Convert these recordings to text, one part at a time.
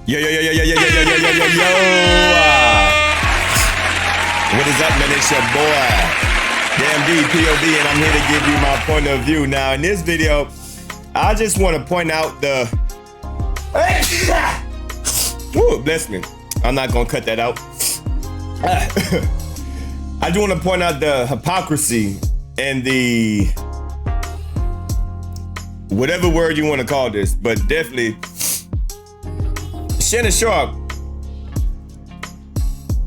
Yo. What is up, man? It's your boy, Damn D, POD, and I'm here to give you my point of view. Now, in this video, I just want to point out the... Ooh, bless me. I'm not going to cut that out. I do want to point out the hypocrisy and the... whatever word you want to call this, but definitely... Shannon Sharpe,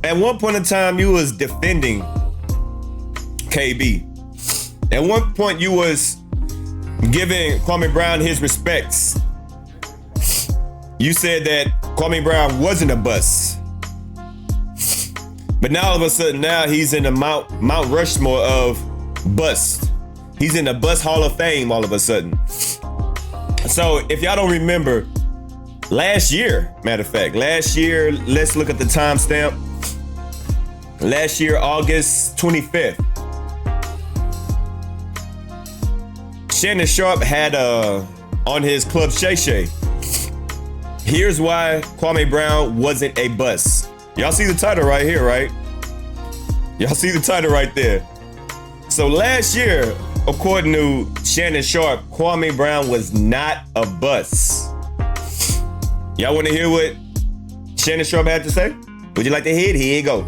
at one point in time, you was defending KB. At one point, you was giving Kwame Brown his respects. You said that Kwame Brown wasn't a bust. But now all of a sudden, now he's in the Mount Rushmore of bust. He's in the Bust Hall of Fame all of a sudden. So if y'all don't remember, last year, let's look at the timestamp. Last year, August 25th. Shannon Sharpe had on his Club Shay Shay. Here's why Kwame Brown wasn't a bust. Y'all see the title right here, right? Y'all see the title right there. So last year, according to Shannon Sharpe, Kwame Brown was not a bust. Y'all want to hear what Shannon Sharpe had to say? Would you like to hear it? Here you go.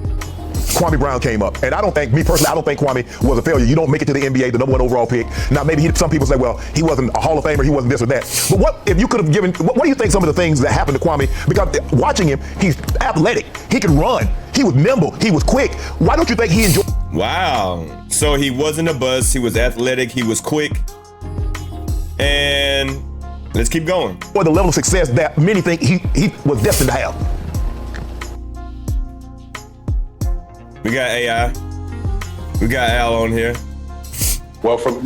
Kwame Brown came up, and I don't think Kwame was a failure. You don't make it to the NBA, the #1 overall pick. Now, maybe some people say, well, he wasn't a Hall of Famer, he wasn't this or that. But what if you could have given, what do you think some of the things that happened to Kwame? Because watching him, he's athletic, he could run, he was nimble, he was quick. Why don't you think he enjoyed? Wow. So he wasn't a bust, he was athletic, he was quick, and let's keep going. Or the level of success that many think he was destined to have. We got AI. We got Al on here. Well, from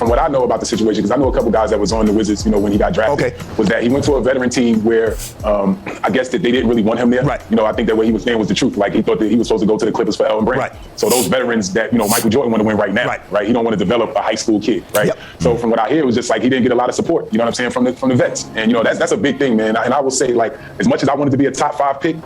what I know about the situation, because I know a couple guys that was on the Wizards, when he got drafted, was that he went to a veteran team where I guess that they didn't really want him there. Right. I think that what he was saying was the truth. Like, he thought that he was supposed to go to the Clippers for Elton Brand. Right. So those veterans that Michael Jordan want to win right now, right? He don't want to develop a high school kid, right? Yep. So from what I hear, it was just like he didn't get a lot of support. You know what I'm saying, from the vets, and that's a big thing, man. And I will say, like, as much as I wanted to be a top 5 pick,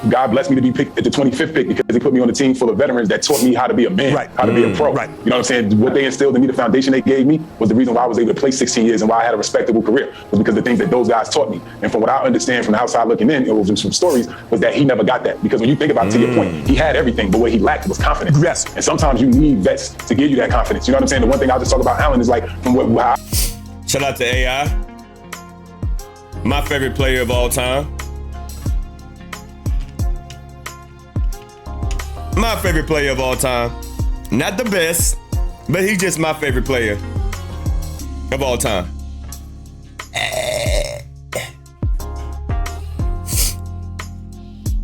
God blessed me to be picked at the 25th pick because he put me on a team full of veterans that taught me how to be a man, how to be a pro. Right. You know what I'm saying? What they instilled in me, the foundation they gave me, was the reason why I was able to play 16 years and why I had a respectable career, was because of the things that those guys taught me. And from what I understand from the outside looking in, it was from stories, was that he never got that. Because when you think about it, to your point, he had everything, but what he lacked was confidence. Yes. And sometimes you need vets to give you that confidence. You know what I'm saying? The one thing I'll just talk about Allen is, like, from how Shout out to AI. My favorite player of all time. My favorite player of all time. Not the best, but he's just my favorite player of all time.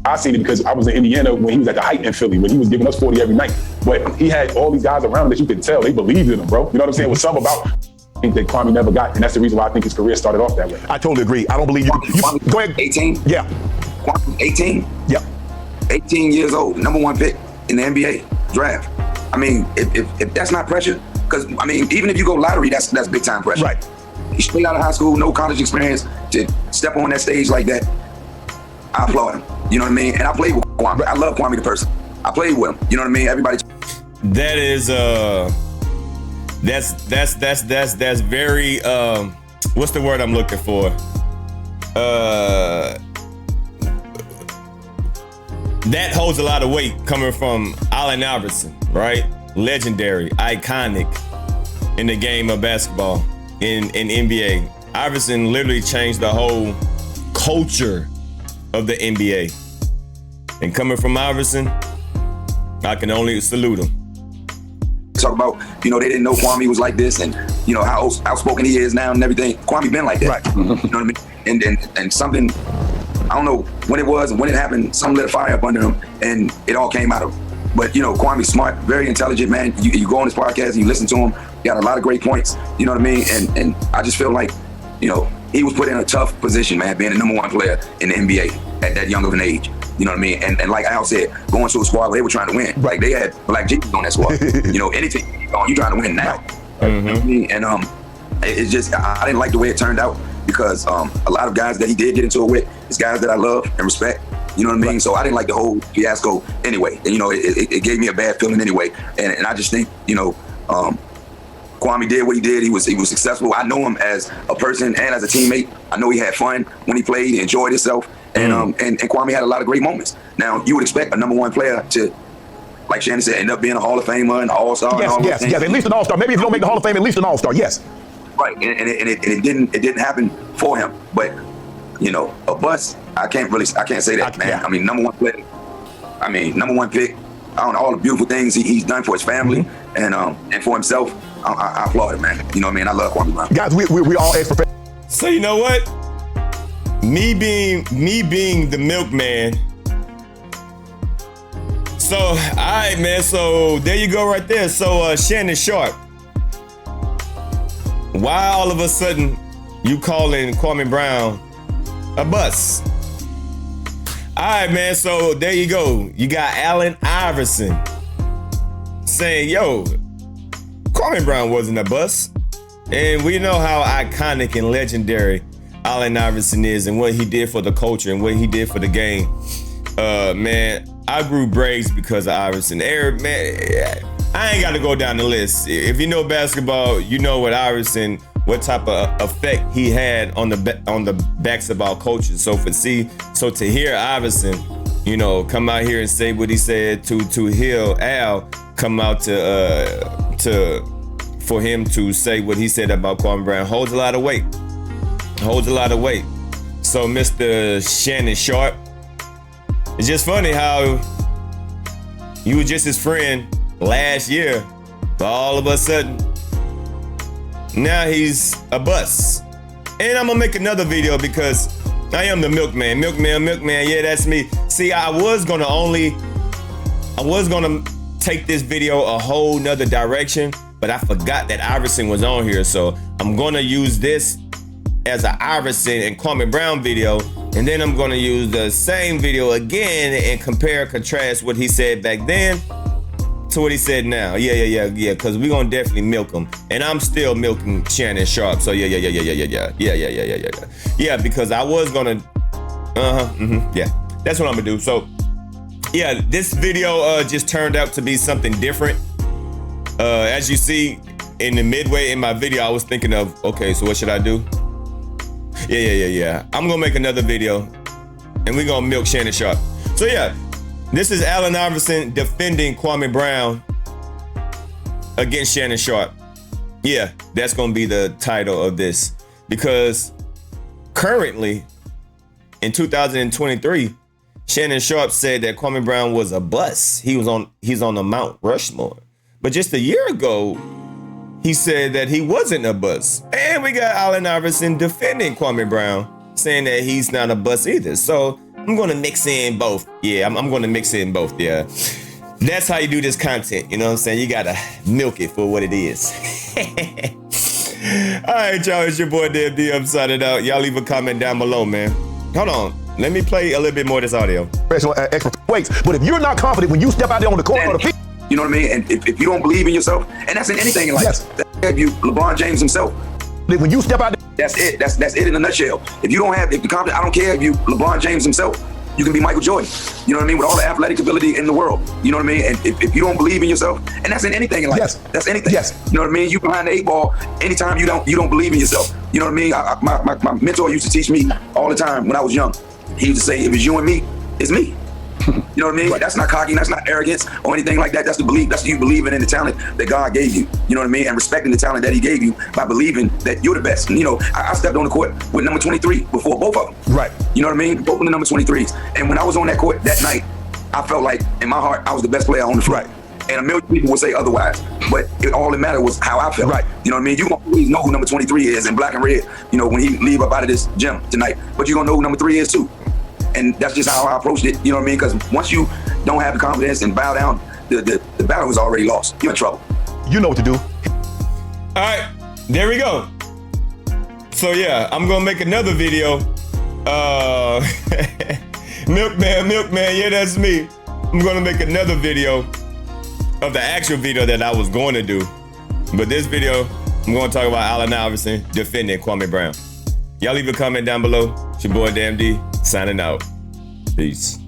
I seen it because I was in Indiana when he was at the height in Philly, when he was giving us 40 every night. But he had all these guys around him that you could tell they believed in him, bro. You know what I'm saying? It was something about I think that Kwame never got, and that's the reason why I think his career started off that way. I totally agree. I don't believe you. Go ahead. 18? Yeah. Kwame, 18? Yep. 18 years old, #1 pick in the NBA draft. I mean, if that's not pressure, because, I mean, even if you go lottery, that's big time pressure. Right. He's straight out of high school, no college experience, to step on that stage like that, I applaud him. You know what I mean? And I played with Kwame. I love Kwame the person. I played with him. You know what I mean? Everybody. That is that's very what's the word I'm looking for? That holds a lot of weight coming from Allen Iverson, right? Legendary, iconic in the game of basketball in NBA. Iverson literally changed the whole culture of the NBA. And coming from Iverson, I can only salute him. Talk about, they didn't know Kwame was like this, and how outspoken he is now and everything. Kwame been like that. Right. You know what I mean? And something, I don't know when it was and when it happened, something lit a fire up under him, and it all came out of him. But Kwame's smart, very intelligent, man. You go on his podcast and you listen to him, he got a lot of great points. You know what I mean? And I just feel like, he was put in a tough position, man, being the #1 player in the NBA at that young of an age. You know what I mean? And like Al said, going to a squad where they were trying to win. Like, they had Black Jesus on that squad. Anything, you trying to win now. Mm-hmm. You know what I mean? And it's just, I didn't like the way it turned out. because a lot of guys that he did get into it with is guys that I love and respect. You know what I mean? Right. So I didn't like the whole fiasco anyway. And, you know, it gave me a bad feeling anyway. And I just think, you know, Kwame did what he did. He was successful. I know him as a person and as a teammate. I know he had fun when he played. He enjoyed himself. And Kwame had a lot of great moments. Now, you would expect a #1 player to, like Shannon said, end up being a Hall of Famer and an All-Star. Yes, at least an All-Star. Maybe if you don't make the Hall of Fame, at least an All-Star. Yes. Right, and it didn't happen for him. But you know, a bust, I can't say that, man. I mean, #1 player. I mean, #1 pick. I don't know all the beautiful things he's done for his family and for himself. I applaud him, man. You know what I mean? I love Kwame Brown. Guys, we all ex-professionals. So you know what? Me being the milkman. So, all right, man. So there you go right there. So Shannon Sharpe. Why all of a sudden you calling Kwame Brown a bust? All right, man. So there you go. You got Allen Iverson saying, yo, Kwame Brown wasn't a bust. And we know how iconic and legendary Allen Iverson is and what he did for the culture and what he did for the game. Man, I grew braids because of Iverson. Man, I ain't got to go down the list. If you know basketball, you know what Iverson, what type of effect he had on the backs of our coaches. So to hear Iverson, you know, come out here and say what he said, to hear Al come out for him to say what he said about Kwame Brown holds a lot of weight. So Mr. Shannon Sharpe, it's just funny how you were just his friend last year, but all of a sudden, now he's a bust. And I'm gonna make another video because I am the milkman. Yeah, that's me. See, I was gonna take this video a whole nother direction, but I forgot that Iverson was on here. So I'm gonna use this as an Iverson and Kwame Brown video, and then I'm gonna use the same video again and compare, contrast what he said back then to what he said now. Yeah, because we're gonna definitely milk him. And I'm still milking Shannon Sharpe. So yeah, because I was gonna, yeah, that's what I'm gonna do. So yeah, this video just turned out to be something different. As you see in the midway in my video, I was thinking of, okay, so what should I do? Yeah. I'm gonna make another video and we're gonna milk Shannon Sharpe. So yeah, this is Allen Iverson defending Kwame Brown against Shannon Sharpe. Yeah, that's gonna be the title of this, because currently in 2023, Shannon Sharpe said that Kwame Brown was a bust. He's on the Mount Rushmore. But just a year ago, he said that he wasn't a bust. And we got Allen Iverson defending Kwame Brown, saying that he's not a bust either. So I'm gonna mix in both. Yeah, I'm gonna mix in both, yeah. That's how you do this content, you know what I'm saying? You gotta milk it for what it is. All right, y'all, it's your boy DMD. I'm signing out. Y'all leave a comment down below, man. Hold on, let me play a little bit more of this audio. Professional weights, but if you're not confident when you step out there on the court, you know what I mean? And if you don't believe in yourself, and that's in anything in life, that's you, LeBron James himself. When you step out there, that's it. That's it in a nutshell. If you don't have, if the confidence, I don't care if you LeBron James himself, you can be Michael Jordan. You know what I mean? With all the athletic ability in the world. You know what I mean? And if you don't believe in yourself, and that's in anything in life. That's anything. You know what I mean? You behind the 8 ball, anytime you don't believe in yourself. You know what I mean? My mentor used to teach me all the time when I was young. He used to say, if it's you and me, it's me. You know what I mean? Right. That's not cocky, that's not arrogance or anything like that. That's the belief. That's you believing in the talent that God gave you. You know what I mean? And respecting the talent that he gave you by believing that you're the best. And, you know, I stepped on the court with number 23 before both of them. Right. You know what I mean? Both of the number 23s. And when I was on that court that night, I felt like in my heart, I was the best player on the floor. Right. And a million people would say otherwise. But all that mattered was how I felt. Right. You know what I mean? You're going to always know who number 23 is in black and red, you know, when he leave up out of this gym tonight. But you're going to know who number 3 is too. And that's just how I approached it, you know what I mean? Because once you don't have the confidence and bow down, the battle is already lost. You're in trouble. You know what to do. All right, there we go. So yeah, I'm gonna make another video. Milkman, yeah, that's me. I'm gonna make another video of the actual video that I was going to do. But this video, I'm gonna talk about Allen Iverson defending Kwame Brown. Y'all leave a comment down below. It's your boy, Damn D, signing out. Peace.